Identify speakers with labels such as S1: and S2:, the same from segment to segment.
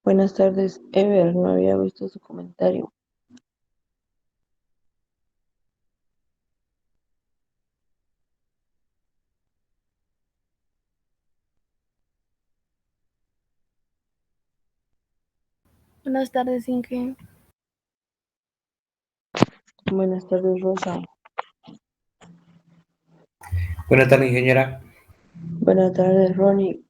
S1: Buenas tardes, Ever. No había visto su comentario.
S2: Buenas tardes, Inge.
S1: Buenas tardes, Rosa.
S3: Buenas tardes, ingeniera.
S1: Buenas tardes, Ronnie.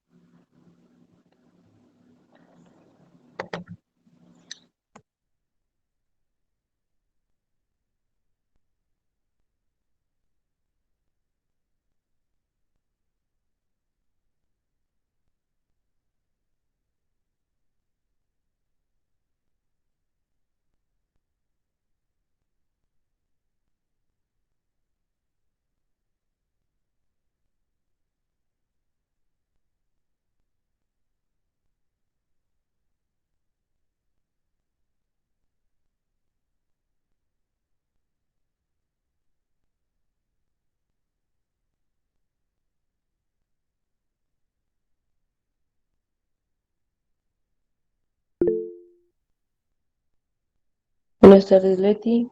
S1: Buenas tardes, Leti.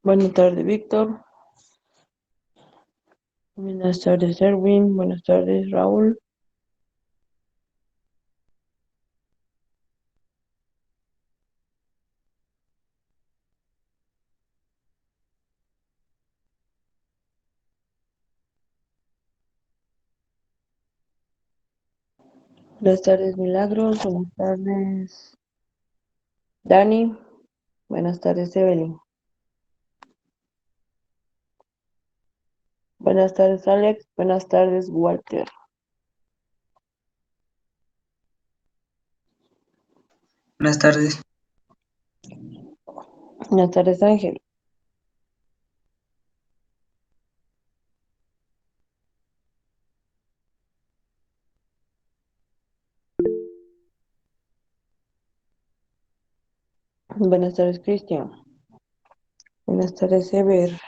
S1: Buenas tardes, Víctor. Buenas tardes, Erwin. Buenas tardes, Raúl. Buenas tardes, Milagros. Buenas tardes, Dani. Buenas tardes, Evelyn. Buenas tardes, Alex. Buenas tardes, Walter.
S4: Buenas tardes.
S1: Buenas tardes, Ángel. Buenas tardes, Cristian. Buenas tardes, Ever.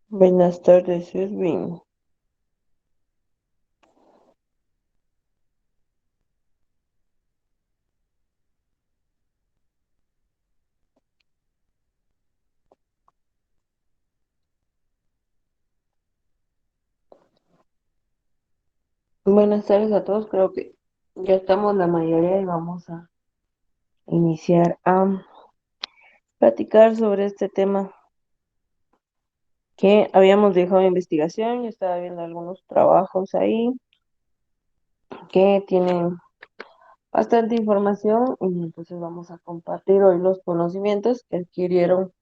S1: Buenas tardes, Edwin. Buenas tardes a todos. Creo que ya estamos la mayoría y vamos a iniciar a platicar sobre este tema que habíamos dejado de investigación. Yo estaba viendo algunos trabajos ahí que tienen bastante información y entonces vamos a compartir hoy los conocimientos que adquirieron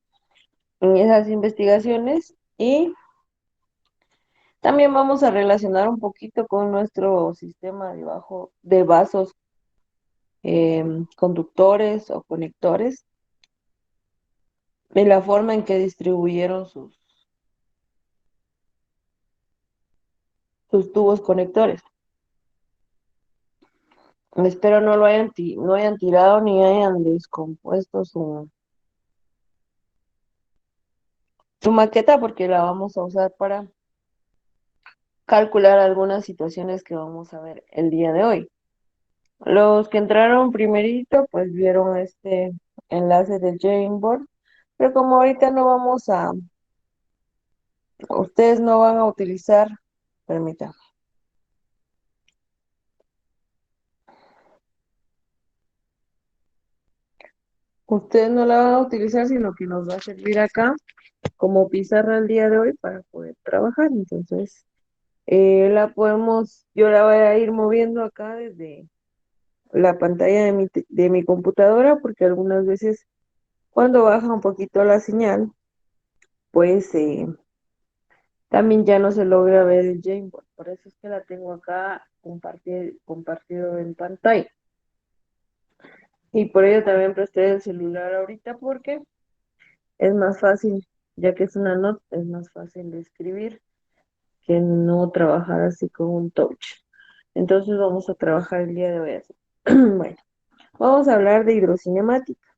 S1: en esas investigaciones y también vamos a relacionar un poquito con nuestro sistema de vasos conductores o conectores y la forma en que distribuyeron sus tubos conectores. Espero no hayan tirado ni hayan descompuesto su maqueta porque la vamos a usar para calcular algunas situaciones que vamos a ver el día de hoy. Los que entraron primerito, pues vieron este enlace del Jamboard, pero como ahorita ustedes no van a utilizar, permítanme, ustedes no la van a utilizar, sino que nos va a servir acá como pizarra el día de hoy para poder trabajar. Entonces, yo la voy a ir moviendo acá desde la pantalla de mi computadora, porque algunas veces cuando baja un poquito la señal, pues también ya no se logra ver el Jamboard. Por eso es que la tengo acá compartido en pantalla. Y por ello también presté el celular ahorita porque es más fácil, ya que es una nota, es más fácil de escribir que no trabajar así con un touch. Entonces vamos a trabajar el día de hoy así. Bueno, vamos a hablar de hidrocinemática.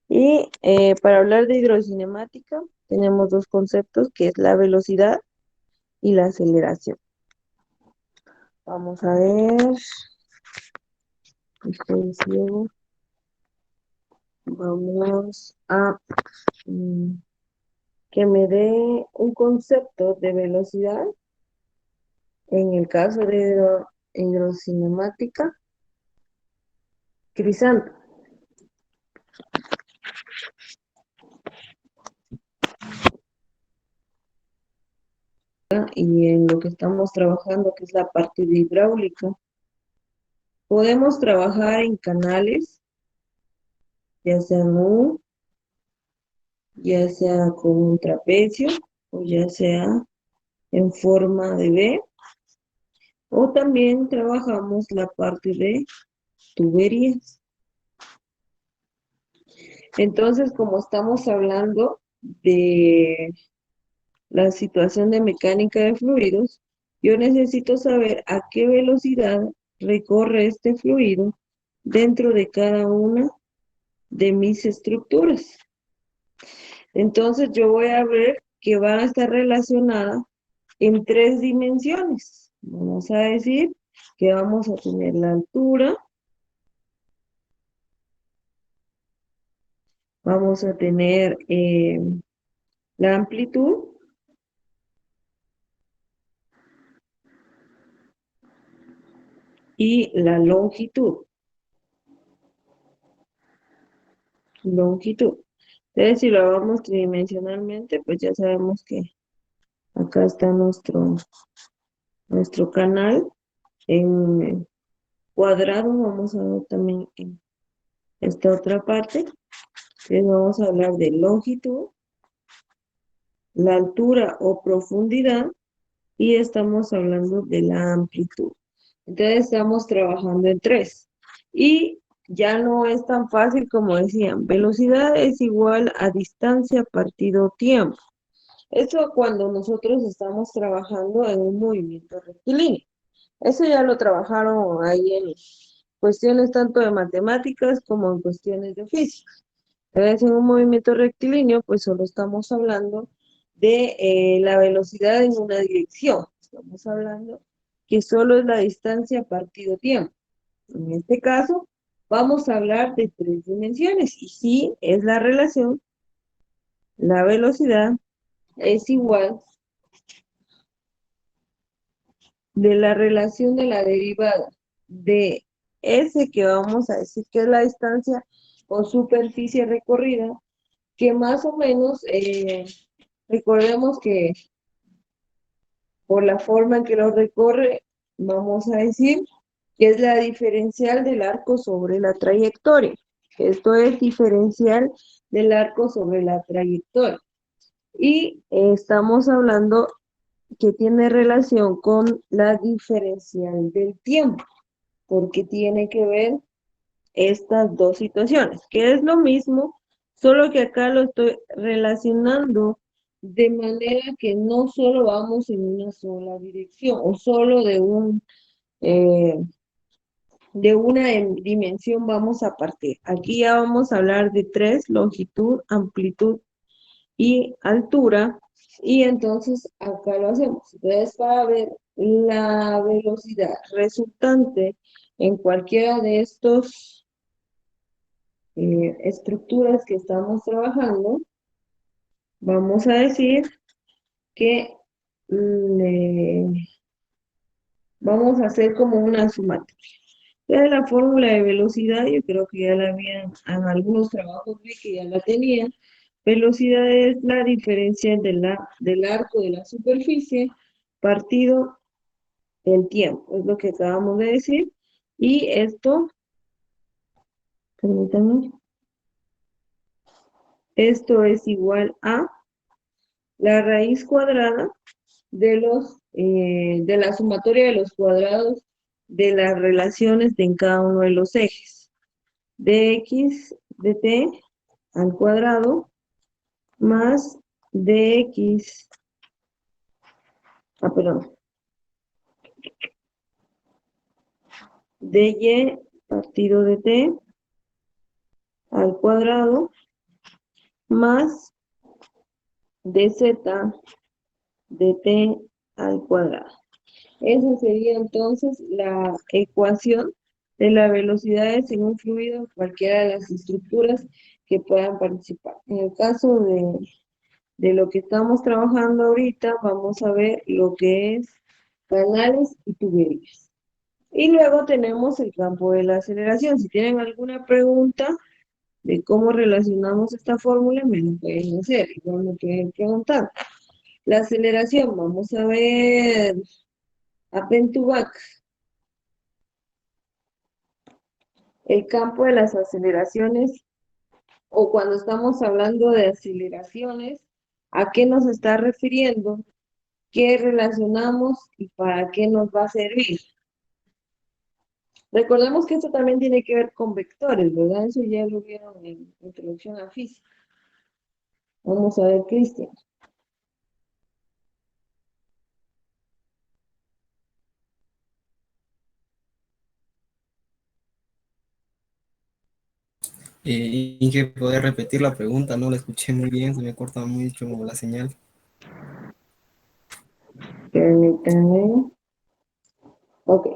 S1: Y para hablar de hidrocinemática tenemos dos conceptos, que es la velocidad y la aceleración. Vamos a ver, estoy ciego. Vamos a mm, que me dé un concepto de velocidad en el caso de hidrocinemática. Crisanto. Y en lo que estamos trabajando, que es la parte de hidráulica, podemos trabajar en canales, ya sean U, ya sea con un trapecio, o ya sea en forma de V, o también trabajamos la parte de tuberías. Entonces, como estamos hablando de la situación de mecánica de fluidos, yo necesito saber a qué velocidad recorre este fluido dentro de cada una de mis estructuras. Entonces yo voy a ver que van a estar relacionadas en 3 dimensiones. Vamos a decir que vamos a tener la altura, vamos a tener la amplitud y la longitud. Longitud. Entonces, si lo vamos tridimensionalmente, pues ya sabemos que acá está nuestro canal en cuadrado. Vamos a ver también en esta otra parte. Entonces, vamos a hablar de longitud, la altura o profundidad, y estamos hablando de la amplitud. Entonces, estamos trabajando en 3. Y ya no es tan fácil como decían. Velocidad es igual a distancia partido tiempo. Eso cuando nosotros estamos trabajando en un movimiento rectilíneo. Eso ya lo trabajaron ahí en cuestiones tanto de matemáticas como en cuestiones de física. Entonces, en un movimiento rectilíneo, pues solo estamos hablando de la velocidad en una dirección. Estamos hablando que solo es la distancia partido tiempo. En este caso, vamos a hablar de 3 dimensiones. Y sí, es la relación, la velocidad es igual de la relación de la derivada de S, que vamos a decir que es la distancia o superficie recorrida, que más o menos, recordemos que por la forma en que lo recorre, vamos a decir que es la diferencial del arco sobre la trayectoria. Esto es diferencial del arco sobre la trayectoria. Y estamos hablando que tiene relación con la diferencial del tiempo, porque tiene que ver estas dos situaciones, que es lo mismo, solo que acá lo estoy relacionando de manera que no solo vamos en una sola dirección, o solo de una dimensión vamos a partir. Aquí ya vamos a hablar de 3: longitud, amplitud y altura, y entonces acá lo hacemos. Entonces, para ver la velocidad resultante en cualquiera de estos estructuras que estamos trabajando, vamos a decir que vamos a hacer como una sumatoria. Ya la fórmula de velocidad, yo creo que ya la habían, en algunos trabajos vi que ya la tenían. Velocidad es la diferencia del arco de la superficie partido el tiempo, es lo que acabamos de decir. Y esto, permítanme, esto es igual a la raíz cuadrada de la sumatoria de los cuadrados de las relaciones en cada uno de los ejes. dx dt al cuadrado más dx, perdón, dy partido dt al cuadrado más dz dt al cuadrado. Esa sería entonces la ecuación de las velocidades en un fluido en cualquiera de las estructuras que puedan participar. En el caso de lo que estamos trabajando ahorita, vamos a ver lo que es canales y tuberías. Y luego tenemos el campo de la aceleración. Si tienen alguna pregunta de cómo relacionamos esta fórmula, me lo pueden hacer, igual me pueden preguntar. La aceleración, vamos a ver a Pentubac. El campo de las aceleraciones, o cuando estamos hablando de aceleraciones, ¿a qué nos está refiriendo? ¿Qué relacionamos y para qué nos va a servir? Recordemos que esto también tiene que ver con vectores, ¿verdad? Eso ya lo vieron en Introducción a Física. Vamos a ver, Cristian.
S5: Inge, ¿poder repetir la pregunta? No la escuché muy bien, se me corta mucho la señal.
S1: Permítanme. Ok.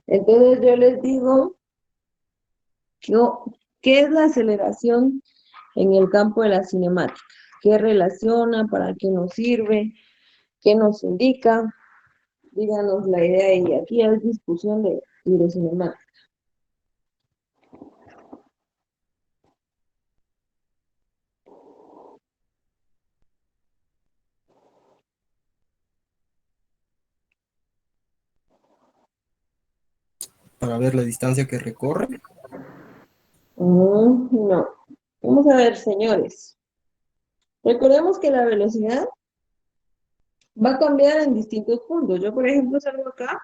S1: Entonces yo les digo, ¿qué es la aceleración en el campo de la cinemática? ¿Qué relaciona? ¿Para qué nos sirve? ¿Qué nos indica? Díganos la idea y aquí hay discusión de cinemática.
S5: Para ver la distancia que recorre.
S1: No. Vamos a ver, señores. Recordemos que la velocidad va a cambiar en distintos puntos. Yo, por ejemplo, salgo acá.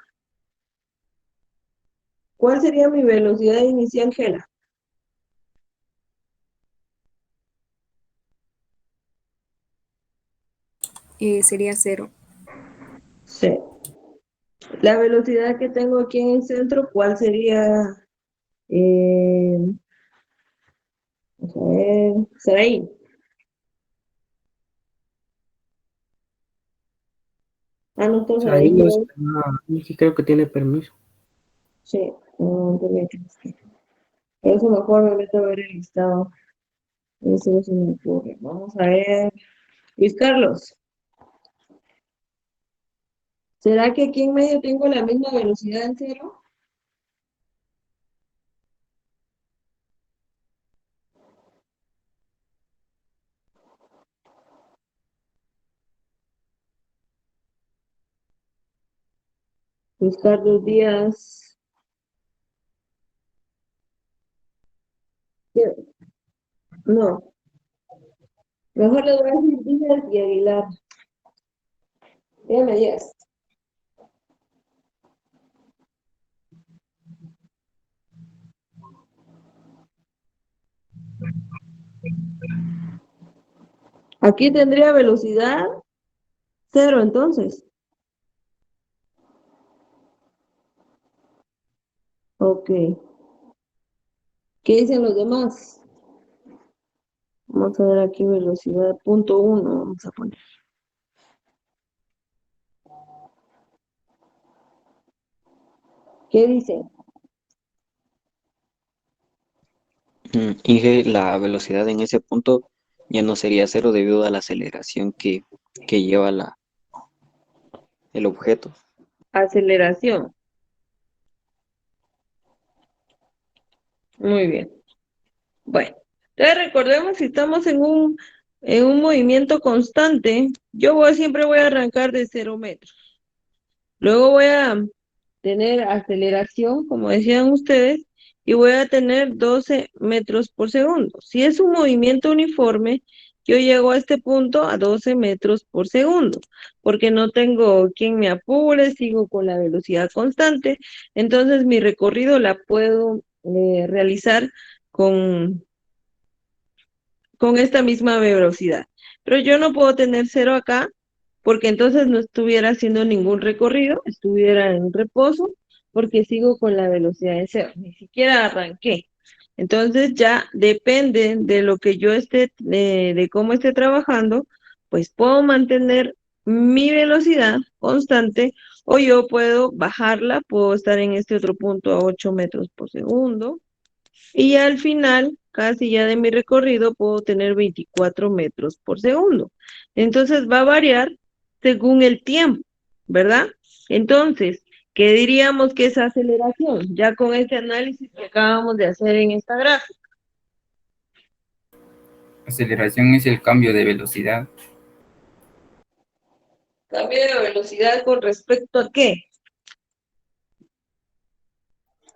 S1: ¿Cuál sería mi velocidad inicial, Gela?
S2: Sería 0.
S1: Sí. La velocidad que tengo aquí en el centro, ¿cuál sería? Vamos a ver, Saraí. No está
S4: Ahí
S1: Saraí,
S4: no
S1: pero
S4: está, y sí creo que tiene permiso.
S1: sí, no, por eso mejor me meto a ver el listado. Eso no se me ocurre. Vamos a ver. Luis Carlos, ¿será que aquí en medio tengo la misma velocidad en cero? Luis Carlos Díaz. ¿Qué? No, mejor le voy a decir Díaz y Aguilar. Dígame Díaz. Aquí tendría velocidad cero, entonces. Ok. ¿Qué dicen los demás? Vamos a ver aquí velocidad punto uno, vamos a poner. ¿Qué dicen?
S6: Inge, la velocidad en ese punto ya no sería cero debido a la aceleración que lleva el objeto.
S1: Aceleración. Muy bien. Bueno, entonces recordemos que estamos en un movimiento constante. Siempre voy a arrancar de 0 metros. Luego voy a tener aceleración, como decían ustedes, y voy a tener 12 metros por segundo. Si es un movimiento uniforme, yo llego a este punto a 12 metros por segundo, porque no tengo quien me apure, sigo con la velocidad constante, entonces mi recorrido la puedo realizar con, con esta misma velocidad. Pero yo no puedo tener cero acá, porque entonces no estuviera haciendo ningún recorrido, estuviera en reposo, porque sigo con la velocidad de cero, ni siquiera arranqué. Entonces ya depende de lo que yo esté, de cómo esté trabajando, pues puedo mantener mi velocidad constante o yo puedo bajarla, puedo estar en este otro punto a 8 metros por segundo y al final, casi ya de mi recorrido, puedo tener 24 metros por segundo. Entonces va a variar según el tiempo, ¿verdad? Entonces, ¿qué diríamos que es aceleración? Ya con este análisis que acabamos de hacer en esta gráfica.
S7: Aceleración es el cambio de velocidad.
S1: Cambio de velocidad con respecto a qué?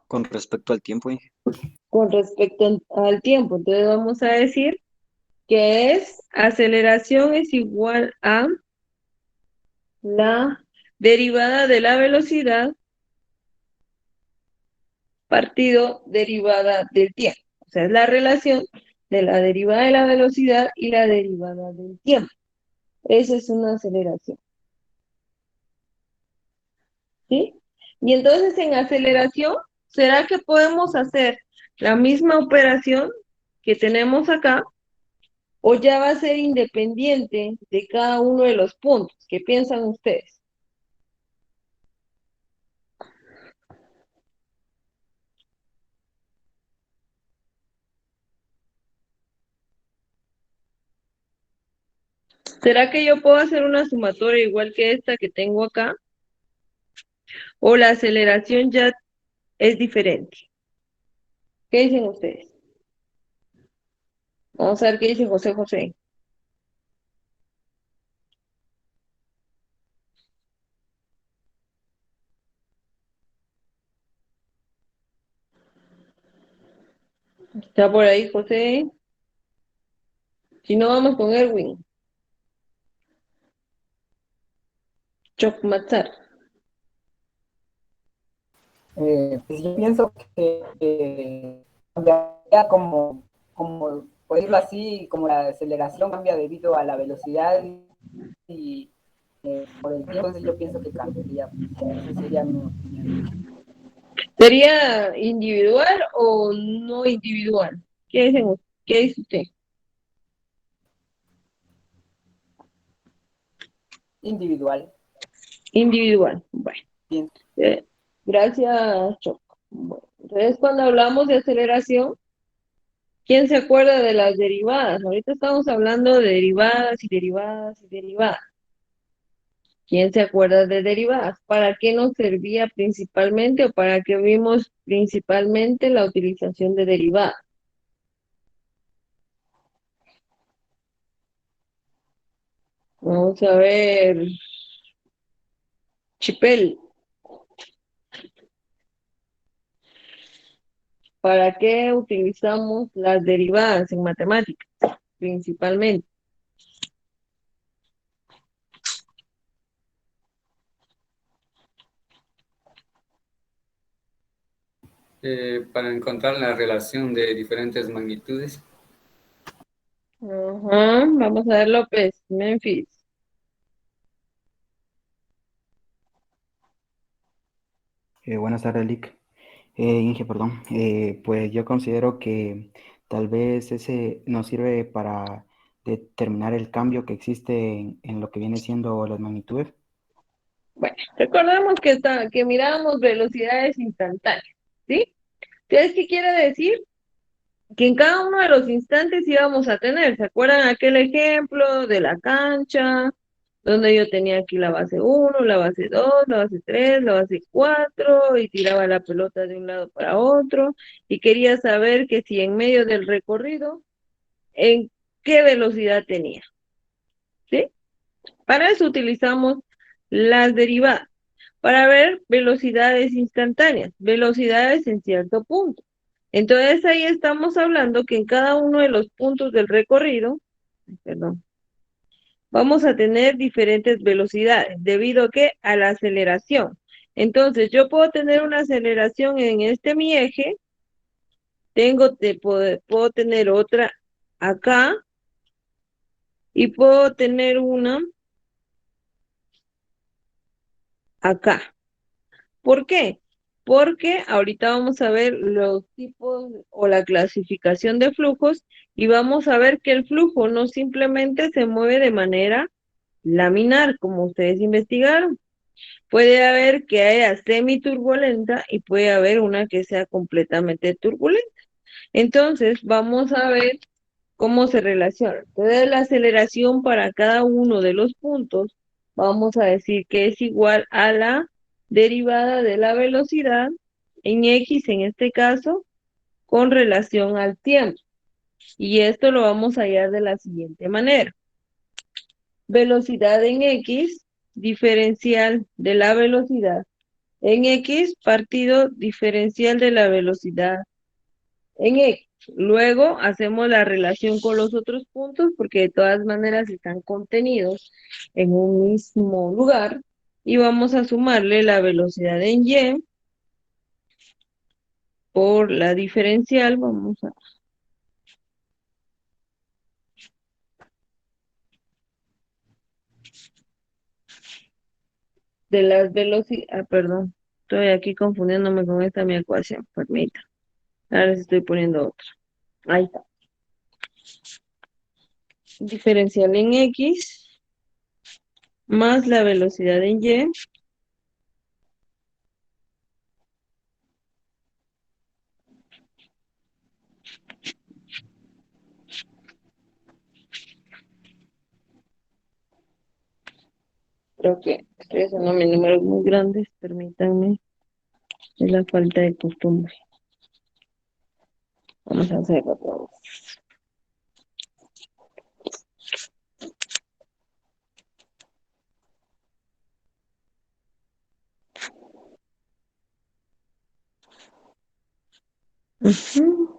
S6: Con respecto al tiempo, Inge.
S1: Con respecto al tiempo. Entonces vamos a decir que aceleración es igual a la derivada de la velocidad partido derivada del tiempo. O sea, es la relación de la derivada de la velocidad y la derivada del tiempo. Esa es una aceleración. ¿Sí? Y entonces en aceleración, ¿será que podemos hacer la misma operación que tenemos acá? ¿O ya va a ser independiente de cada uno de los puntos? ¿Qué piensan ustedes? ¿Será que yo puedo hacer una sumatoria igual que esta que tengo acá? ¿O la aceleración ya es diferente? ¿Qué dicen ustedes? Vamos a ver qué dice José José. ¿Está por ahí José? Si no, vamos con Erwin. Chocmatzar.
S8: Pues yo pienso que cambiaría por decirlo así, como la aceleración cambia debido a la velocidad y por el tiempo, entonces yo pienso que cambiaría. Esa sería mi opinión.
S1: ¿Sería individual o no individual? ¿Qué dice usted?
S8: Individual.
S1: Individual. Bueno.
S8: Bien.
S1: Gracias, Choc. Bueno, entonces, cuando hablamos de aceleración, ¿quién se acuerda de las derivadas? Ahorita estamos hablando de derivadas y derivadas y derivadas. ¿Quién se acuerda de derivadas? ¿Para qué nos servía principalmente o para qué vimos principalmente la utilización de derivadas? Vamos a ver. Chipel. ¿Para qué utilizamos las derivadas en matemáticas? Principalmente.
S7: Para encontrar la relación de diferentes magnitudes.
S1: Ajá, vamos a ver López, Memphis.
S9: Buenas tardes, Lick. Inge, perdón. Pues yo considero que tal vez ese nos sirve para determinar el cambio que existe en lo que viene siendo las magnitudes.
S1: Bueno, recordemos que miramos velocidades instantáneas, ¿sí? Entonces, ¿qué quiere decir? Que en cada uno de los instantes íbamos a tener, ¿se acuerdan aquel ejemplo de la cancha? Donde yo tenía aquí la base 1, la base 2, la base 3, la base 4 y tiraba la pelota de un lado para otro y quería saber que si en medio del recorrido, en qué velocidad tenía, ¿sí? Para eso utilizamos las derivadas, para ver velocidades instantáneas, velocidades en cierto punto. Entonces ahí estamos hablando que en cada uno de los puntos del recorrido, perdón, vamos a tener diferentes velocidades, debido a qué? A la aceleración. Entonces, yo puedo tener una aceleración en mi eje, puedo tener otra acá y puedo tener una acá. ¿Por qué? Porque ahorita vamos a ver los tipos o la clasificación de flujos y vamos a ver que el flujo no simplemente se mueve de manera laminar, como ustedes investigaron. Puede haber que haya semiturbulenta y puede haber una que sea completamente turbulenta. Entonces, vamos a ver cómo se relaciona. Entonces, la aceleración para cada uno de los puntos, vamos a decir que es igual a la derivada de la velocidad en X, en este caso, con relación al tiempo. Y esto lo vamos a hallar de la siguiente manera. Velocidad en X, diferencial de la velocidad en X, partido diferencial de la velocidad en X. Luego hacemos la relación con los otros puntos porque de todas maneras están contenidos en un mismo lugar y vamos a sumarle la velocidad en Y por la diferencial, vamos a de las velocidades, perdón, estoy aquí confundiéndome con esta mi ecuación, permita. Ahora les estoy poniendo otra. Ahí está. Diferencial en X más la velocidad en Y creo que estoy haciendo mis números muy grandes, permítanme, es la falta de costumbre. Vamos a hacerlo otra vez. Ujú.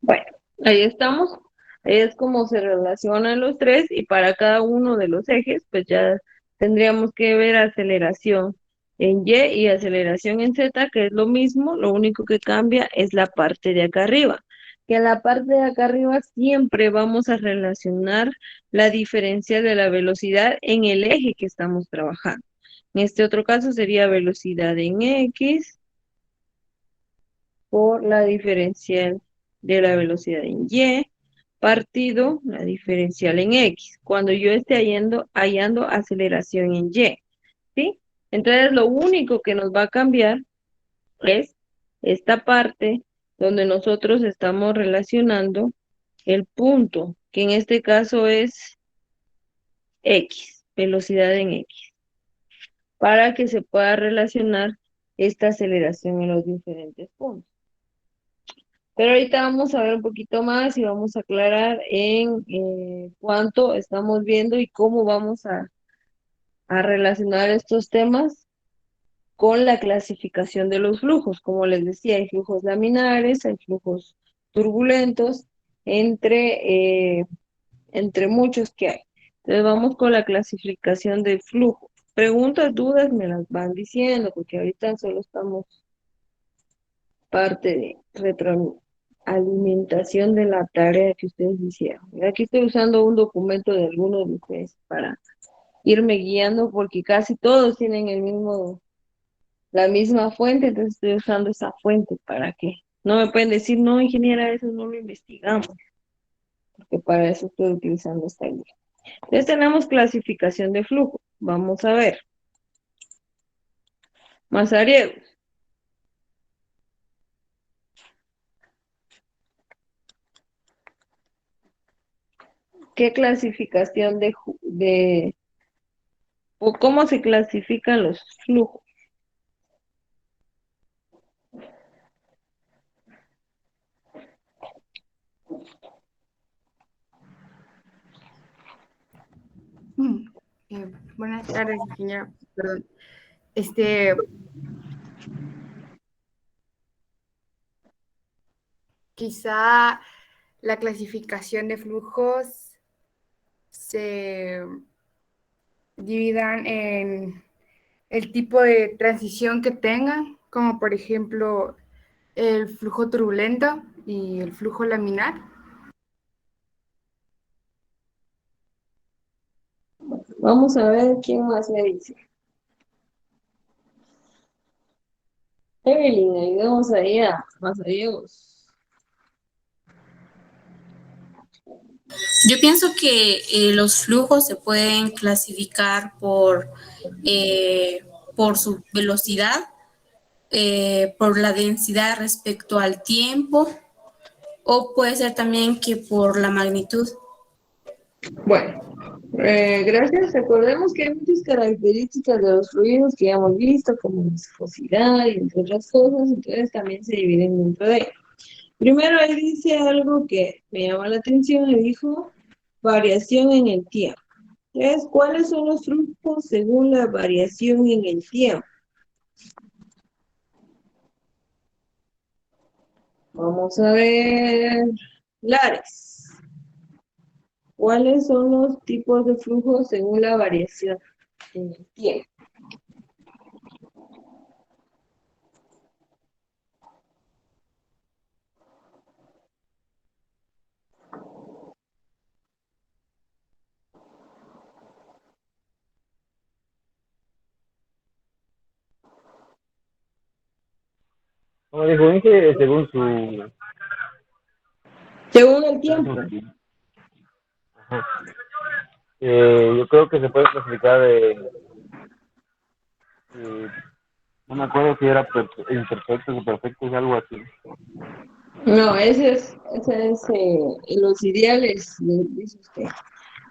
S1: Bueno, ahí estamos. Ahí es como se relacionan los tres y para cada uno de los ejes, pues ya tendríamos que ver aceleración en Y y aceleración en Z, que es lo mismo, lo único que cambia es la parte de acá arriba. Que en la parte de acá arriba siempre vamos a relacionar la diferencia de la velocidad en el eje que estamos trabajando. En este otro caso sería velocidad en X por la diferencial de la velocidad en Y, partido la diferencial en X, cuando yo esté hallando aceleración en Y, ¿sí? Entonces lo único que nos va a cambiar es esta parte donde nosotros estamos relacionando el punto, que en este caso es X, velocidad en X, para que se pueda relacionar esta aceleración en los diferentes puntos. Pero ahorita vamos a ver un poquito más y vamos a aclarar en cuánto estamos viendo y cómo vamos a relacionar estos temas con la clasificación de los flujos. Como les decía, hay flujos laminares, hay flujos turbulentos, entre muchos que hay. Entonces vamos con la clasificación de flujo. Preguntas, dudas, me las van diciendo, porque ahorita solo estamos parte de retroalimentación de la tarea que ustedes hicieron. Aquí estoy usando un documento de alguno de ustedes para irme guiando porque casi todos tienen la misma fuente, entonces estoy usando esa fuente para que no me pueden decir, no, ingeniera, eso no lo investigamos, porque para eso estoy utilizando esta guía. Entonces tenemos clasificación de flujo. Vamos a ver. Mazariegos. ¿qué clasificación o cómo se clasifican los flujos?
S2: Mm, Buenas tardes, ingeniera. Perdón. Este, quizá la clasificación de flujos se dividan en el tipo de transición que tengan, como por ejemplo el flujo turbulento y el flujo laminar.
S1: Vamos a ver quién más me dice. Evelyn, ayudemos ahí a más Diegos.
S10: Yo pienso que los flujos se pueden clasificar por su velocidad, por la densidad respecto al tiempo, o puede ser también que por la magnitud.
S1: Bueno, gracias. Recordemos que hay muchas características de los fluidos que ya hemos visto, como viscosidad y entre otras cosas, entonces también se dividen dentro de ellos. Primero ahí dice algo que me llamó la atención, le dijo variación en el tiempo. Entonces, ¿cuáles son los flujos según la variación en el tiempo? Vamos a ver, Lares. ¿Cuáles son los tipos de flujos según la variación en el tiempo?
S11: Como dijo Inge, según su...
S1: Según el tiempo.
S11: Ajá. Yo creo que se puede clasificar no me acuerdo si era imperfectos o perfectos, algo así.
S1: No, ese es los ideales, dice usted.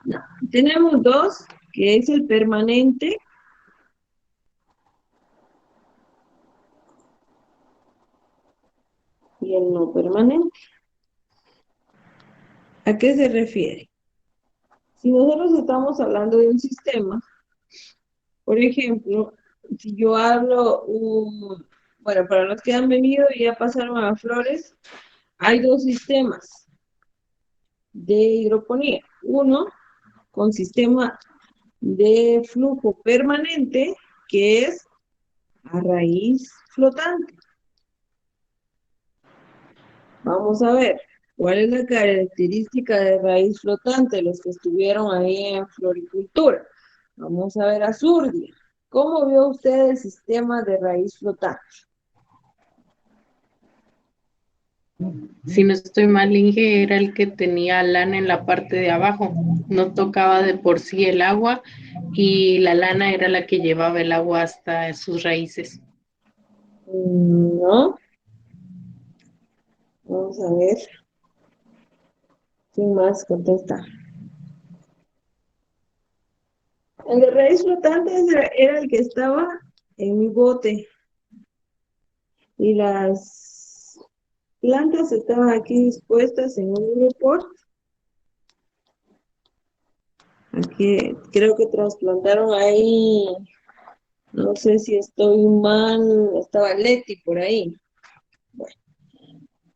S1: No. Tenemos dos, que es el permanente y el no permanente. ¿A qué se refiere? Si nosotros estamos hablando de un sistema, por ejemplo, si yo hablo, bueno, para los que han venido y ya pasaron a Flores, hay dos sistemas de hidroponía. Uno con sistema de flujo permanente, que es a raíz flotante. Vamos a ver, ¿cuál es la característica de raíz flotante? Los que estuvieron ahí en floricultura. Vamos a ver a Zurdia. ¿Cómo vio usted el sistema de raíz flotante?
S12: Si no estoy mal, Inge era el que tenía lana en la parte de abajo, no tocaba de por sí el agua y la lana era la que llevaba el agua hasta sus raíces.
S1: No. Vamos a ver. ¿Quién más contesta? El de raíz flotante era el que estaba en mi bote. Y las plantas estaban aquí dispuestas en un grupo. Aquí creo que trasplantaron ahí, no sé si estoy mal, estaba Leti por ahí. Bueno,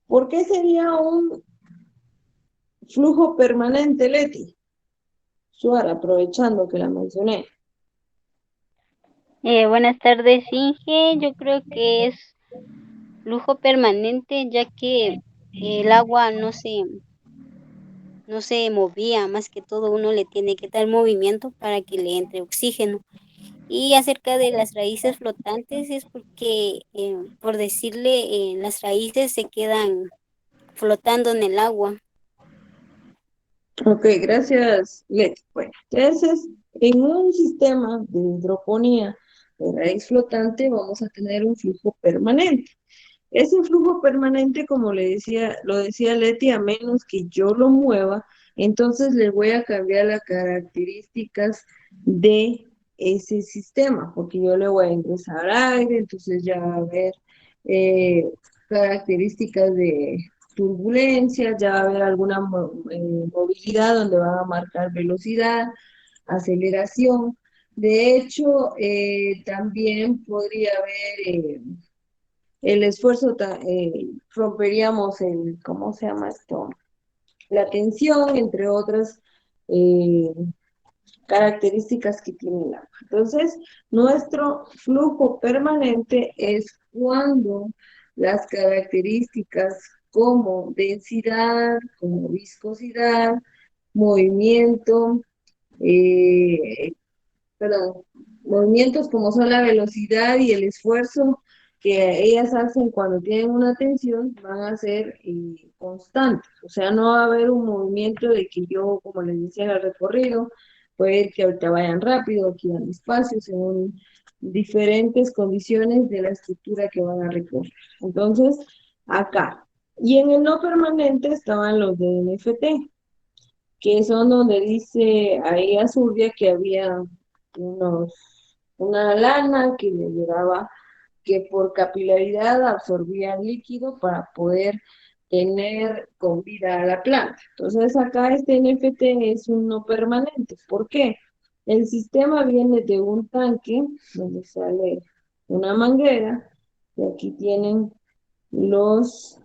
S1: ¿por qué sería un flujo permanente, Leti? Suara, aprovechando que la mencioné.
S13: Buenas tardes, Inge. Yo creo que es flujo permanente, ya que el agua no se movía, más que todo uno le tiene que dar movimiento para que le entre oxígeno. Y acerca de las raíces flotantes es porque, por decirle, las raíces se quedan flotando en el agua.
S1: Ok, gracias, Leti. Bueno, entonces, en un sistema de hidroponía de raíz flotante vamos a tener un flujo permanente. Ese flujo permanente, como lo decía Leti, a menos que yo lo mueva, entonces le voy a cambiar las características de ese sistema, porque yo le voy a ingresar aire, entonces ya va a haber eh, características de turbulencia, ya va a haber alguna movilidad donde van a marcar velocidad, aceleración. De hecho, también podría haber el esfuerzo, romperíamos ¿cómo se llama esto? La tensión, entre otras eh, características que tiene el agua. Entonces, nuestro flujo permanente es cuando las características como densidad, como viscosidad, movimiento, eh, perdón, movimientos como son la velocidad y el esfuerzo que ellas hacen cuando tienen una tensión van a ser constantes. O sea, no va a haber un movimiento de que yo, como les decía en el recorrido, puede que ahorita vayan rápido, aquí van despacio, según diferentes condiciones de la estructura que van a recorrer. Entonces, acá. Y en el no permanente estaban los de NFT, que son donde dice ahí Azurdia que había una lana que le llevaba, que por capilaridad absorbía el líquido para poder tener con vida a la planta. Entonces acá este NFT es un no permanente. ¿Por qué? El sistema viene de un tanque donde sale una manguera y aquí tienen los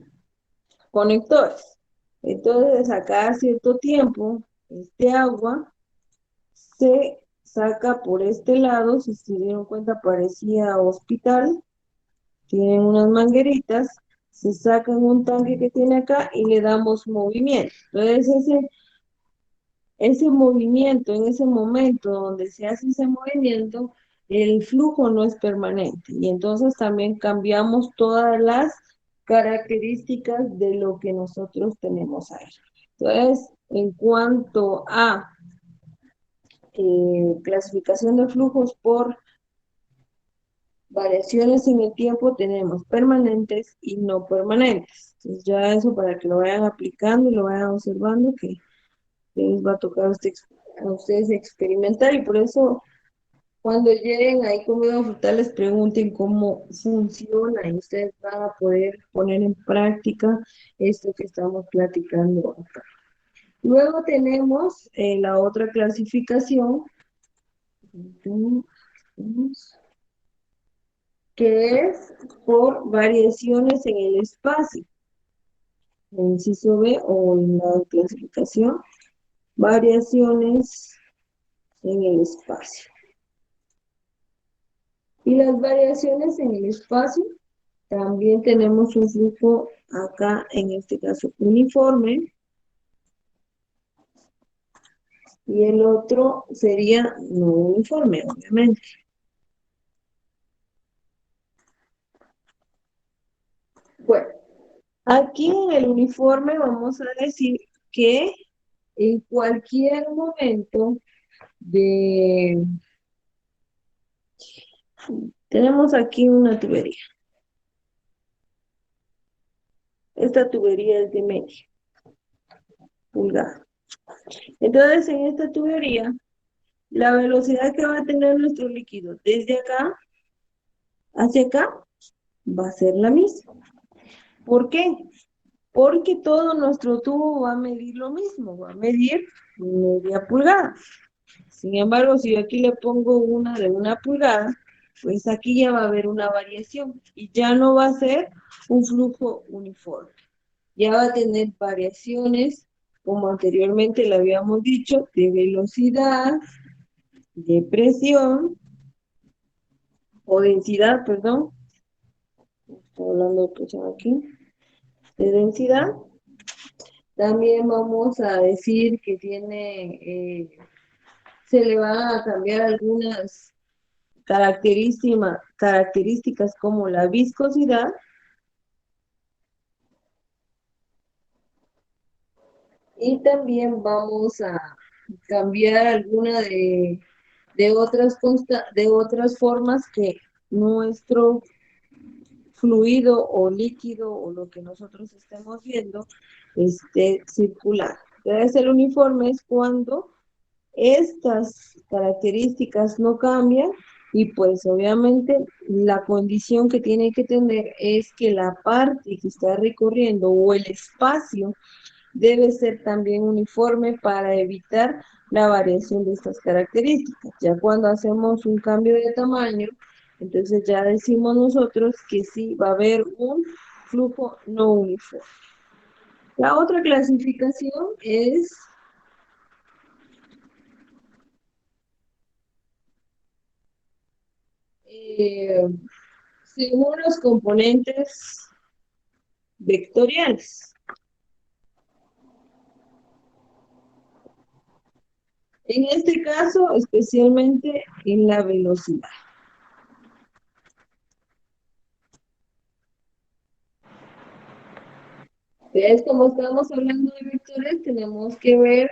S1: conectores. Entonces, a cada cierto tiempo, este agua se saca por este lado, si se dieron cuenta parecía hospital, tienen unas mangueritas, se saca en un tanque que tiene acá y le damos movimiento. Entonces, ese movimiento, en ese momento donde se hace ese movimiento, el flujo no es permanente y entonces también cambiamos todas las características de lo que nosotros tenemos ahí. Entonces, en cuanto a clasificación de flujos por variaciones en el tiempo, tenemos permanentes y no permanentes. Entonces, ya eso para que lo vayan aplicando y lo vayan observando, que les va a tocar a ustedes experimentar, y por eso cuando lleguen ahí comida frutal les pregunten cómo funciona y ustedes van a poder poner en práctica esto que estamos platicando acá. Luego tenemos la otra clasificación, que es por variaciones en el espacio. En inciso B o en la clasificación, variaciones en el espacio. Y las variaciones en el espacio, también tenemos un flujo acá, en este caso uniforme, y el otro sería no uniforme, obviamente. Bueno, aquí en el uniforme vamos a decir que en cualquier momento tenemos aquí una tubería. Esta tubería es de media pulgada. Entonces, en esta tubería, la velocidad que va a tener nuestro líquido desde acá hacia acá va a ser la misma. ¿Por qué? Porque todo nuestro tubo va a medir lo mismo, va a medir media pulgada. Sin embargo, si yo aquí le pongo una de 1 pulgada, pues aquí ya va a haber una variación y ya no va a ser un flujo uniforme. Ya va a tener variaciones, como anteriormente le habíamos dicho, de velocidad, de presión, o densidad, perdón. Estoy hablando de presión aquí. De densidad. También vamos a decir que se le van a cambiar algunas características como la viscosidad. Y también vamos a cambiar alguna de otras formas que nuestro fluido o líquido o lo que nosotros estemos viendo esté circular. debe ser uniforme es cuando estas características no cambian y pues obviamente la condición que tiene que tener es que la parte que está recorriendo o el espacio debe ser también uniforme para evitar la variación de estas características. Ya cuando hacemos un cambio de tamaño, entonces ya decimos nosotros que sí va a haber un flujo no uniforme. La otra clasificación es según los componentes vectoriales. En este caso, especialmente en la velocidad. Entonces, como estamos hablando de vectores, tenemos que ver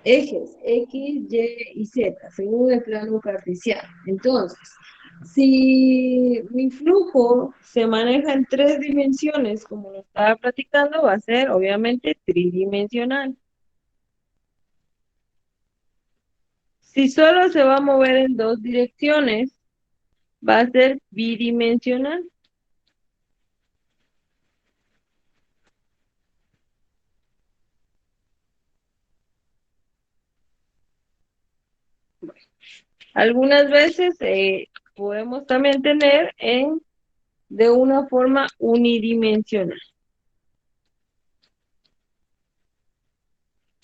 S1: ejes X, Y y Z, según el plano cartesiano. Entonces, si mi flujo se maneja en 3 dimensiones, como lo estaba platicando, va a ser obviamente tridimensional. Si solo se va a mover en 2 direcciones, va a ser bidimensional. Algunas veces podemos también tener de una forma unidimensional.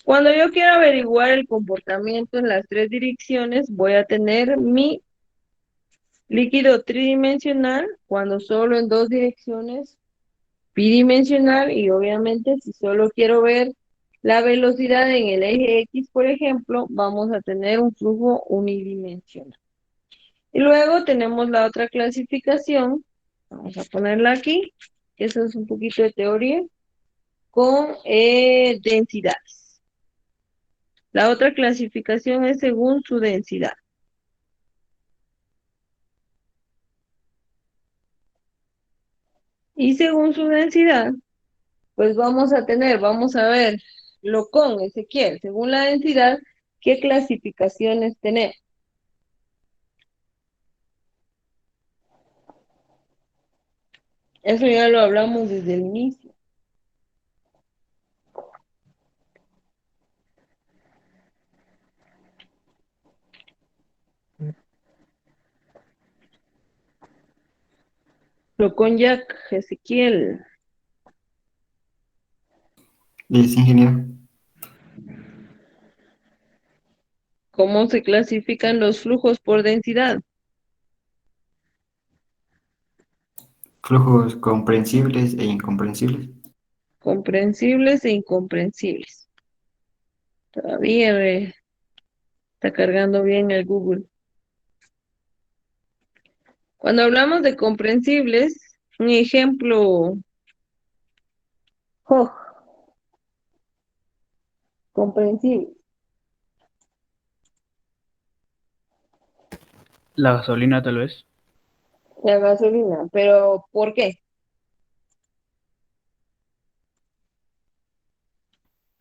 S1: Cuando yo quiero averiguar el comportamiento en las 3 direcciones, voy a tener mi líquido tridimensional, cuando solo en 2 direcciones, bidimensional, y obviamente si solo quiero ver la velocidad en el eje X, por ejemplo, vamos a tener un flujo unidimensional. Y luego tenemos la otra clasificación, vamos a ponerla aquí, que eso es un poquito de teoría, con densidades. La otra clasificación es según su densidad. Y según su densidad, pues vamos a ver, lo con Ezequiel, según la densidad, ¿qué clasificaciones tenemos? Eso ya lo hablamos desde el inicio. Lo con Jack, Ezequiel.
S9: Sí, ingeniero.
S1: ¿Cómo se clasifican los flujos por densidad?
S9: Flujos comprensibles e incomprensibles.
S1: Comprensibles e incomprensibles. Todavía está cargando bien el Google. Cuando hablamos de comprensibles, un ejemplo, comprensible.
S4: La gasolina tal vez.
S1: La gasolina, pero ¿por qué?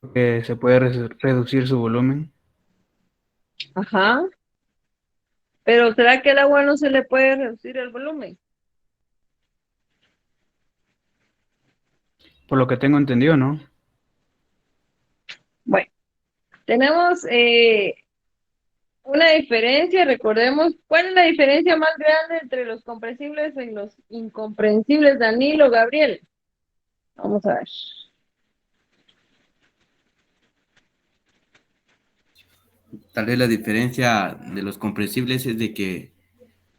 S4: Porque se puede reducir su volumen.
S1: Ajá. Pero ¿será que el agua no se le puede reducir el volumen?
S4: Por lo que tengo entendido, ¿no?
S1: Bueno, tenemos una diferencia, recordemos, ¿cuál es la diferencia más grande entre los comprensibles y los incomprensibles, Danilo, Gabriel? Vamos a ver.
S14: Tal vez la diferencia de los comprensibles es de que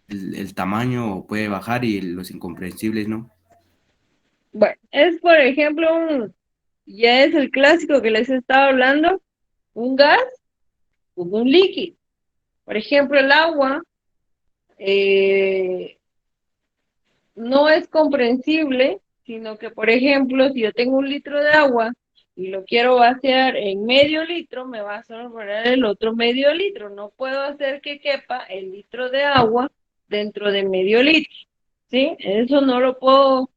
S14: el tamaño puede bajar y los incomprensibles no.
S1: Bueno, es por ejemplo ya es el clásico que les estaba hablando, un gas o un líquido. Por ejemplo, el agua no es comprensible, sino que, por ejemplo, si yo tengo 1 litro de agua y lo quiero vaciar en medio litro, me va a sobrar el otro medio litro. No puedo hacer que quepa el litro de agua dentro de medio litro, ¿sí? Eso no lo puedo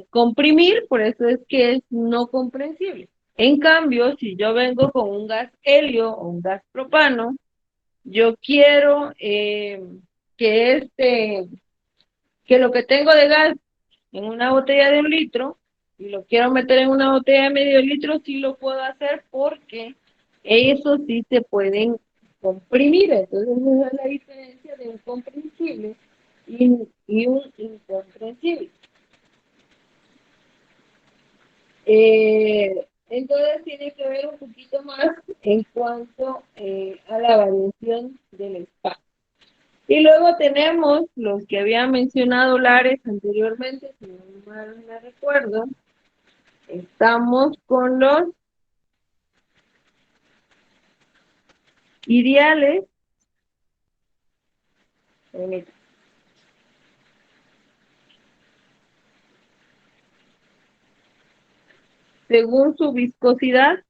S1: comprimir, por eso es que es no comprensible. En cambio, si yo vengo con un gas helio o un gas propano, yo quiero que lo que tengo de gas en una botella de 1 litro y lo quiero meter en una botella de medio litro, sí lo puedo hacer porque eso sí se pueden comprimir. Entonces esa es la diferencia de un comprensible y un incomprensible. Entonces tiene que ver un poquito más en cuanto a la variación del espacio. Y luego tenemos los que había mencionado Lares anteriormente, si no mal me recuerdo. Estamos con los ideales. Permítame. Según su viscosidad,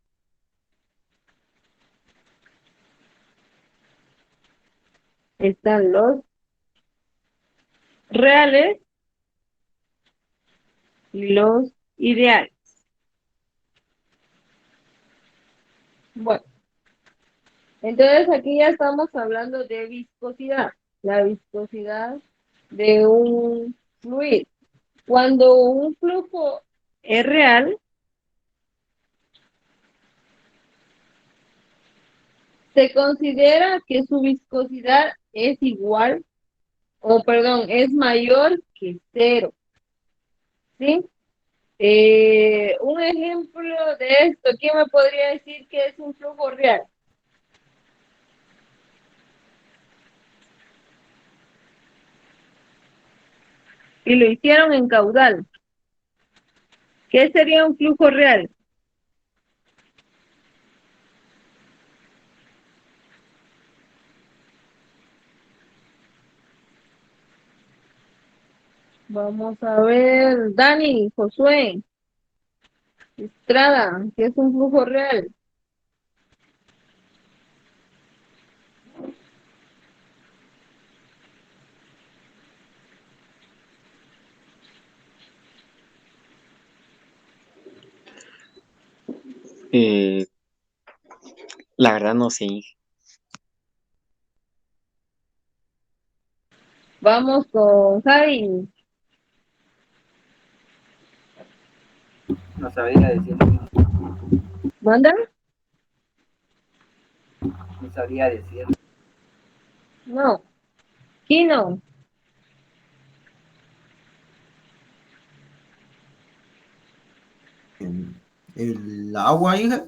S1: están los reales y los ideales. Bueno, entonces aquí ya estamos hablando de viscosidad, la viscosidad de un fluido. Cuando un flujo es real, se considera que su viscosidad es igual, o perdón, es mayor que 0. ¿Sí? Un ejemplo de esto, ¿quién me podría decir que es un flujo real? Y lo hicieron en caudal. ¿Qué sería un flujo real? Vamos a ver, Dani, Josué, Estrada, ¿qué es un flujo real?
S6: La verdad no sé.
S1: Vamos con Javi.
S8: No sabría decirlo.
S1: ¿Manda?
S8: No sabría decirlo.
S1: No. Kino.
S5: El agua, hija.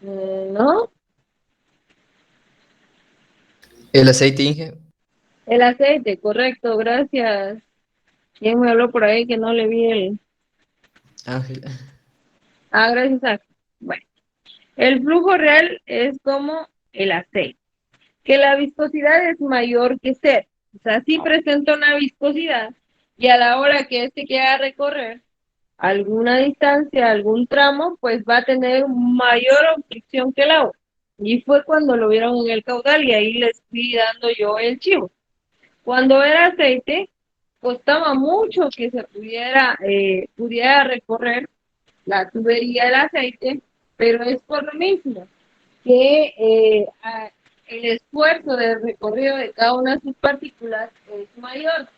S1: ¿No?
S15: El aceite, Inge.
S1: El aceite, correcto, gracias. ¿Quién me habló por ahí que no le vi el...
S15: Ángel.
S1: Ah, gracias, Ángel. Bueno, el flujo real es como el aceite, que la viscosidad es mayor que 0. O sea, sí presenta una viscosidad y a la hora que este quiera recorrer alguna distancia, algún tramo, pues va a tener mayor obstrucción que el agua. Y fue cuando lo vieron en el caudal y ahí les fui dando yo el chivo. Cuando era aceite, costaba mucho que se pudiera recorrer la tubería del aceite, pero es por lo mismo que el esfuerzo de recorrido de cada una de sus partículas es mayor.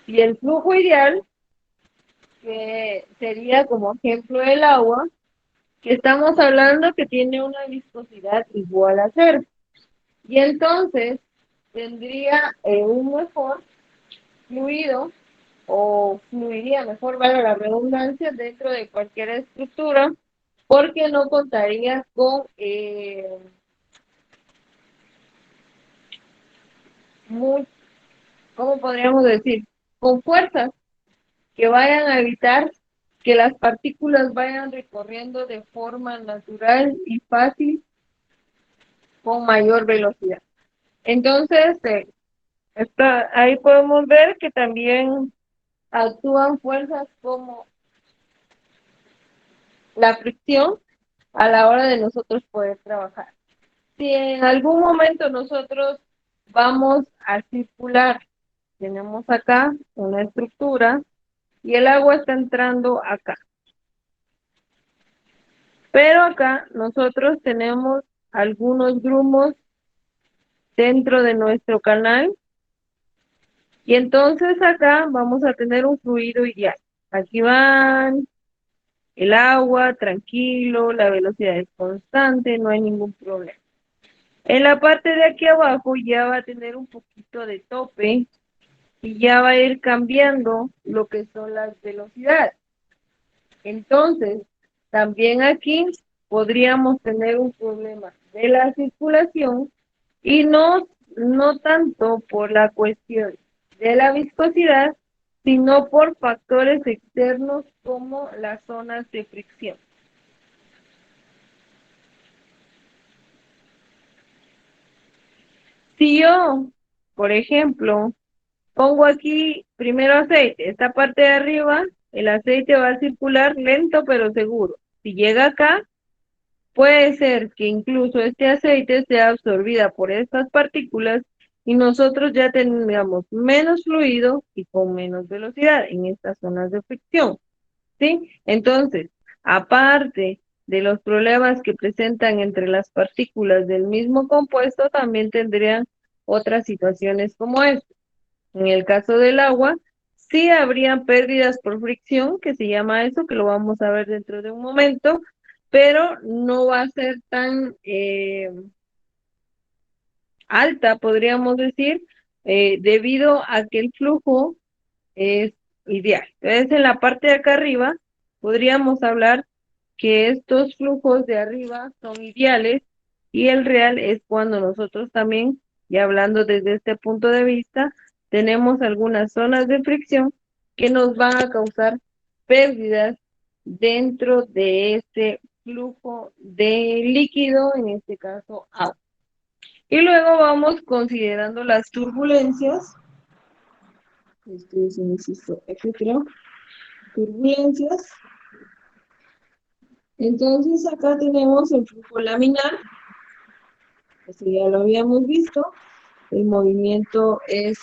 S1: Y el flujo ideal, que sería como ejemplo el agua, que estamos hablando que tiene una viscosidad igual a 0. Y entonces tendría un mejor fluido, o fluiría mejor, vale la redundancia, dentro de cualquier estructura, porque no contaría con ¿cómo podríamos decir? Con fuerzas que vayan a evitar que las partículas vayan recorriendo de forma natural y fácil con mayor velocidad. Entonces, ahí podemos ver que también actúan fuerzas como la fricción a la hora de nosotros poder trabajar. Si en algún momento nosotros vamos a circular tenemos acá una estructura y el agua está entrando acá. Pero acá nosotros tenemos algunos grumos dentro de nuestro canal y entonces acá vamos a tener un fluido ideal. Aquí van el agua, tranquilo, la velocidad es constante, no hay ningún problema. En la parte de aquí abajo ya va a tener un poquito de tope y ya va a ir cambiando lo que son las velocidades. Entonces, también aquí podríamos tener un problema de la circulación y no tanto por la cuestión de la viscosidad, sino por factores externos como las zonas de fricción. Si yo, por ejemplo, pongo aquí primero aceite, esta parte de arriba, el aceite va a circular lento pero seguro. Si llega acá, puede ser que incluso este aceite sea absorbida por estas partículas y nosotros ya tengamos menos fluido y con menos velocidad en estas zonas de fricción, ¿sí? Entonces, aparte de los problemas que presentan entre las partículas del mismo compuesto, también tendrían otras situaciones como esta. En el caso del agua, sí habrían pérdidas por fricción, que se llama eso, que lo vamos a ver dentro de un momento, pero no va a ser tan alta, podríamos decir, debido a que el flujo es ideal. Entonces, en la parte de acá arriba, podríamos hablar que estos flujos de arriba son ideales y el real es cuando nosotros también, ya hablando desde este punto de vista, tenemos algunas zonas de fricción que nos van a causar pérdidas dentro de este flujo de líquido, en este caso agua. Y luego vamos considerando las turbulencias. Este es un inciso etcétera. Turbulencias. Entonces acá tenemos el flujo laminar, eso ya lo habíamos visto, el movimiento es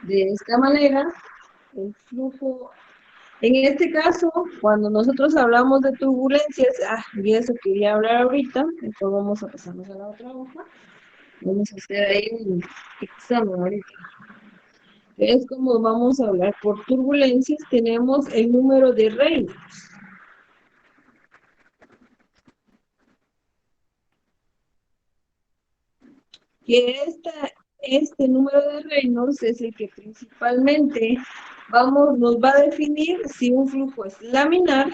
S1: de esta manera, el flujo, en este caso, cuando nosotros hablamos de turbulencias, y eso quería hablar ahorita, entonces vamos a pasarnos a la otra hoja, vamos a hacer ahí un examen ahorita. Es como vamos a hablar por turbulencias, tenemos el número de Reynolds. Que este número de Reynolds es el que principalmente nos va a definir si un flujo es laminar,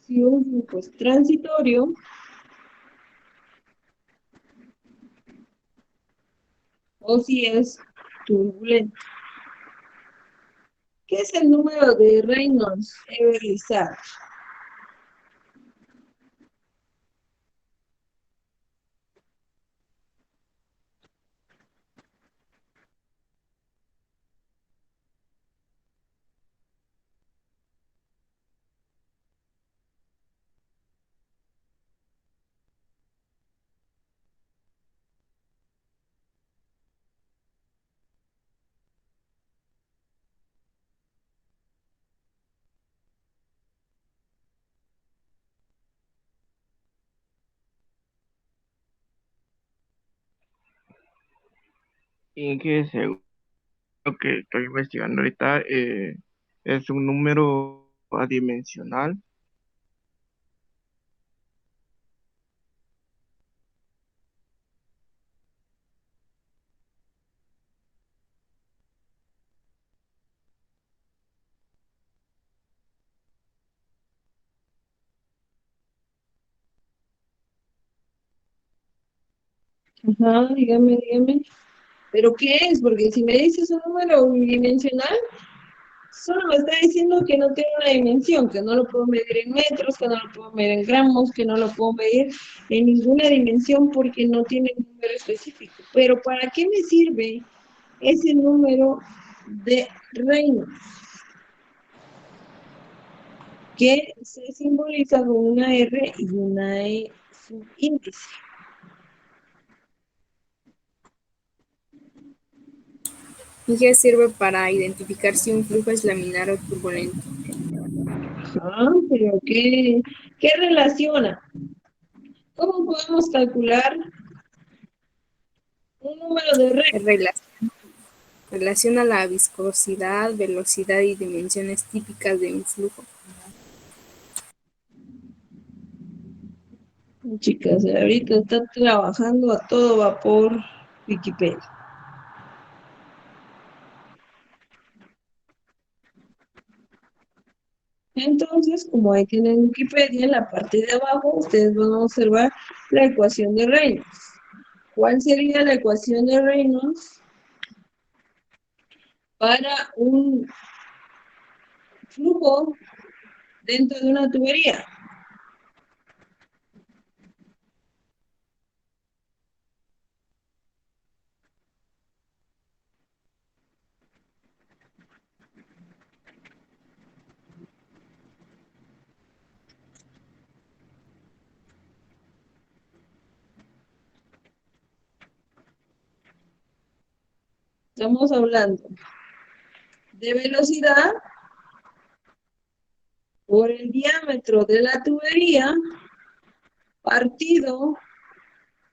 S1: si un flujo es transitorio, o si es turbulento. ¿Qué es el número de Reynolds, Everly-Sar?
S4: Y que según lo que estoy investigando ahorita, es un número adimensional.
S1: Ajá, dígame. ¿Pero qué es? Porque si me dices un número unidimensional, solo me está diciendo que no tiene una dimensión, que no lo puedo medir en metros, que no lo puedo medir en gramos, que no lo puedo medir en ninguna dimensión porque no tiene un número específico. Pero ¿para qué me sirve ese número de Reynolds? Que se simboliza con una R y una E subíndice.
S2: Inge sirve para identificar si un flujo es laminar o turbulento.
S1: Pero ¿qué relaciona? ¿Cómo podemos calcular un número de Reynolds?
S2: Relaciona la viscosidad, velocidad y dimensiones típicas de un flujo.
S1: Chicas, ahorita está trabajando a todo vapor Wikipedia. Entonces, como ahí tienen Wikipedia, en la parte de abajo, ustedes van a observar la ecuación de Reynolds. ¿Cuál sería la ecuación de Reynolds para un flujo dentro de una tubería? Estamos hablando de velocidad por el diámetro de la tubería partido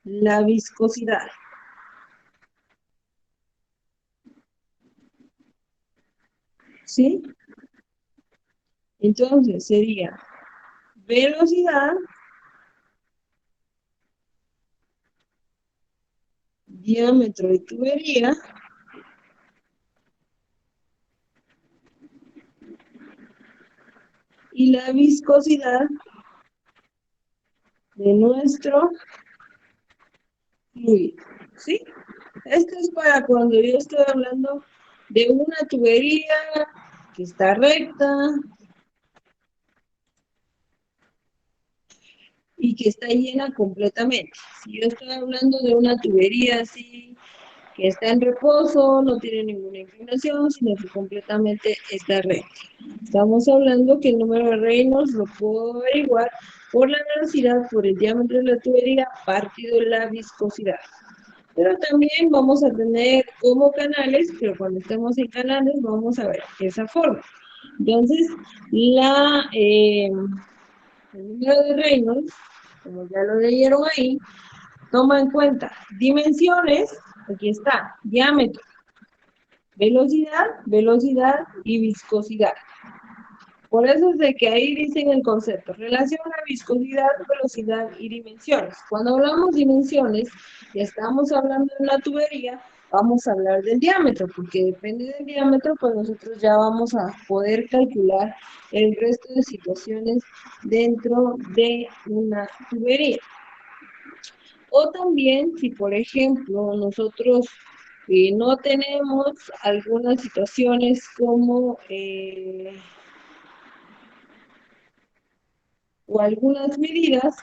S1: la viscosidad. ¿Sí? Entonces sería velocidad diámetro de tubería y la viscosidad de nuestro fluido. ¿Sí? Esto es para cuando yo estoy hablando de una tubería que está recta y que está llena completamente. Si yo estoy hablando de una tubería así que está en reposo, no tiene ninguna inclinación, sino que completamente está recta. Estamos hablando que el número de Reynolds lo puedo averiguar por la velocidad, por el diámetro de la tubería, partido la viscosidad. Pero también vamos a tener como canales, pero cuando estemos en canales vamos a ver esa forma. Entonces, el número de Reynolds, como ya lo leyeron ahí, toma en cuenta dimensiones, aquí está, diámetro, velocidad y viscosidad. Por eso es de que ahí dicen el concepto, relaciona viscosidad, velocidad y dimensiones. Cuando hablamos dimensiones, y estamos hablando de una tubería, vamos a hablar del diámetro, porque depende del diámetro, pues nosotros ya vamos a poder calcular el resto de situaciones dentro de una tubería. O también, si por ejemplo nosotros no tenemos algunas situaciones como o algunas medidas,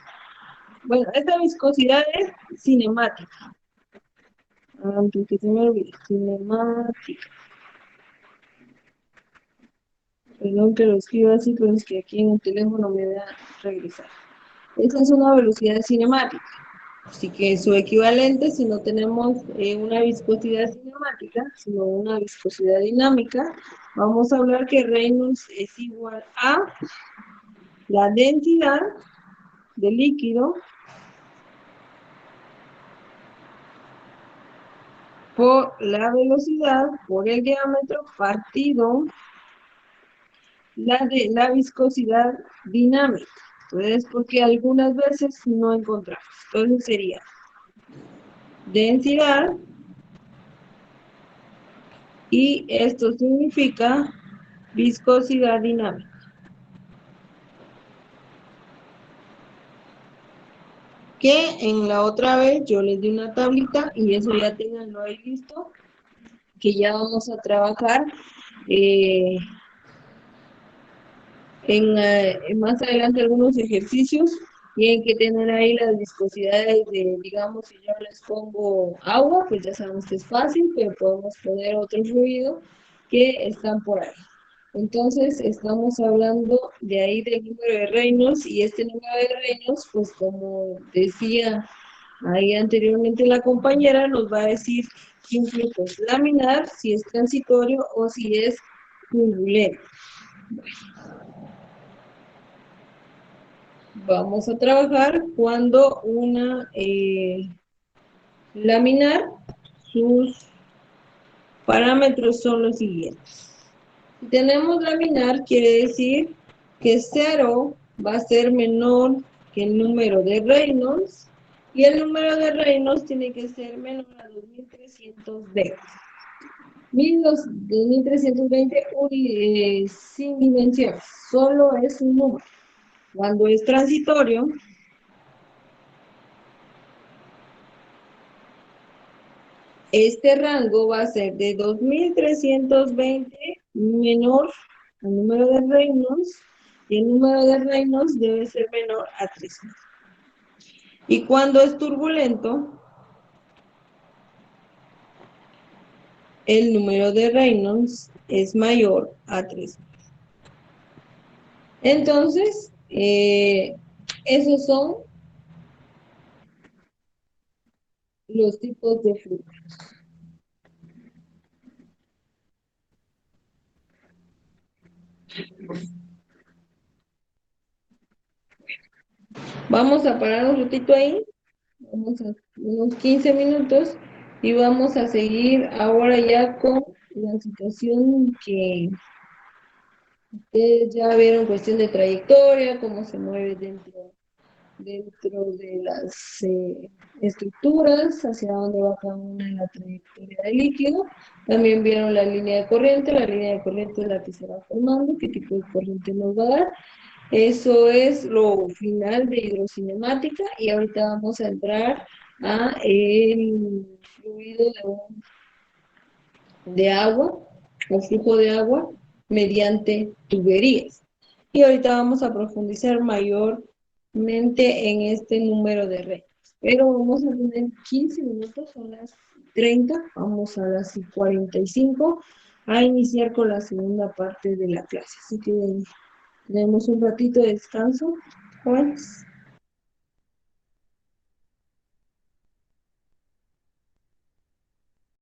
S1: bueno, esta viscosidad es cinemática. Antes que se me olvide, cinemática. Perdón que lo escriba así, pero es que aquí en el teléfono me da regresar. Esa es una velocidad cinemática. Así que su equivalente, si no tenemos una viscosidad cinemática, sino una viscosidad dinámica, vamos a hablar que Reynolds es igual a la densidad del líquido por la velocidad, por el diámetro, partido la viscosidad dinámica. Entonces, porque algunas veces no encontramos. Entonces sería densidad, y esto significa viscosidad dinámica. Que en la otra vez yo les di una tablita y eso ya tenganlo ahí listo, que ya vamos a trabajar más adelante algunos ejercicios. Tienen que tener ahí las viscosidades de, digamos, si yo les pongo agua, pues ya sabemos que es fácil, pero podemos poner otro fluido que están por ahí. Entonces, estamos hablando de ahí del número de Reynolds, y este número de Reynolds, pues como decía Ahí anteriormente la compañera nos va a decir qué influjo es laminar, si es transitorio o si es turbulento. Vamos a trabajar cuando una laminar, sus parámetros son los siguientes. Si tenemos laminar, quiere decir que 0 va a ser menor que el número de Reynolds, y el número de Reynolds tiene que ser menor a 2320. 2320 sin dimensión, solo es un número. Cuando es transitorio, este rango va a ser de 2320 menor al número de Reynolds, y el número de Reynolds debe ser menor a 3000. Y cuando es turbulento, el número de Reynolds es mayor a 3000. Entonces, esos son los tipos de flujo. Vamos a parar un ratito ahí, vamos a unos 15 minutos, y vamos a seguir ahora ya con la situación que ustedes ya vieron, cuestión de trayectoria, cómo se mueve dentro de las estructuras, hacia dónde va cada una en la trayectoria del líquido. También vieron la línea de corriente es la que se va formando, qué tipo de corriente nos va a dar. Eso es lo final de hidrocinemática, y ahorita vamos a entrar a el fluido de agua, o flujo de agua mediante tuberías. Y ahorita vamos a profundizar mayormente en este número de redes. Pero vamos a tener 15 minutos, son las 30, vamos a las 45 a iniciar con la segunda parte de la clase. Así que tenemos un ratito de descanso, jóvenes.